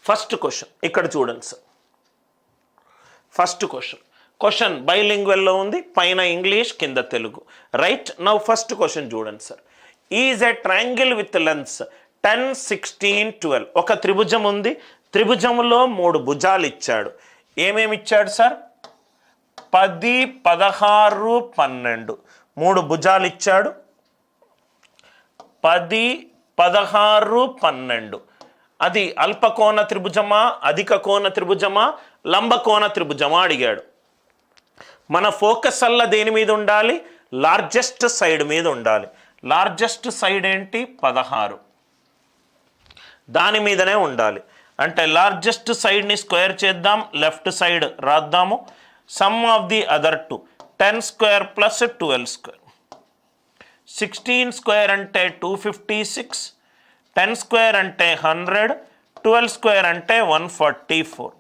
First question ఇక్కడ చూడండి sir. First question బైలింగ్వల్లో ఉంది, పైన ఇంగ్లీష్ కింద Telugu. Right now first question చూడండి sir. Is a triangle with lengths 10, 16, 12. ఒక త్రిభుజం ఉంది, త్రిభుజంలో 3 భుజాలు ఇచ్చాడు. ఏమేమి ఇచ్చాడు సార్? 10, 16, 12 3 భుజాలు ఇచ్చాడు. 10, 16, 12. అది అల్పకోణ త్రిభుజమా, అధిక కోణ త్రిభుజమా, లంబకోణ త్రిభుజమా అడిగాడు. మన ఫోకస్ అల్ల దేని మీద ఉండాలి? లార్జెస్ట్ సైడ్ మీద ఉండాలి. లార్జెస్ట్ సైడ్ ఏంటి? 16. దాని మీదనే ఉండాలి. అంటే లార్జెస్ట్ సైడ్ని స్క్వేర్ చేద్దాం, లెఫ్ట్ సైడ్ రాద్దాము. Sum of the other 2 10 square plus 12 square. 16 square అంటే 256, 10 స్క్వేర్ అంటే 100, 12 స్క్వేర్ అంటే 144.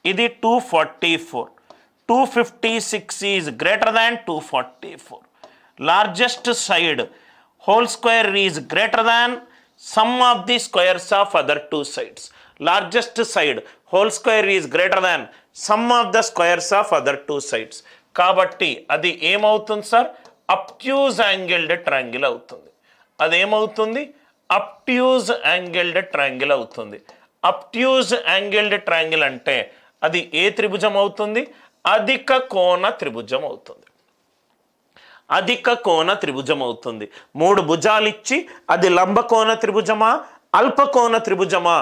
ఇది 244. 256 is greater than 244. Largest side whole square is greater than sum of the squares of other 2 sides. Largest side whole square is greater than sum of the squares of other 2 sides. కాబట్టి అది ఏమవుతుంది sir? అబ్ట్యూజ్ angled triangle అవుతుంది. అదేమవుతుంది? అబ్ట్యూజ్ angled triangle అవుతుంది. అబ్ట్యూజ్ angled triangle అంటే అది ఏ త్రిభుజం అవుతుంది? అధిక కోణ త్రిభుజం అవుతుంది. అధిక కోణ త్రిభుజం అవుతుంది. 3 భుజాలు ఇచ్చి అది లంబకోణ త్రిభుజమా, అల్పకోణ త్రిభుజమా,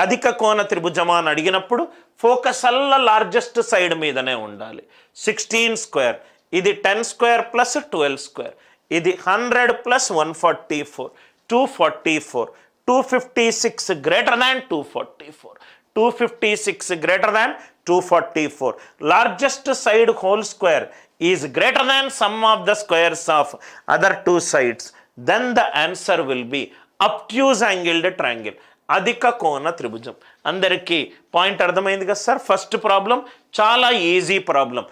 అధిక కోణ త్రిభుజమా అని అడిగినప్పుడు ఫోకస్ అల్ల లార్జెస్ట్ సైడ్ మీదనే ఉండాలి. 16 స్క్వేర్, ఇది 10 స్క్వేర్ ప్లస్ 12 స్క్వేర్, ఇది 100 plus 144, 244. 256 greater than 244. 256 greater than 244. Largest side whole square is greater than sum of the squares of other 2 sides. Then the answer will be obtuse angled triangle, అధిక కోణ త్రిభుజం. అందరికీ point అర్థమైంది కదా sir? First problem చాలా easy problem.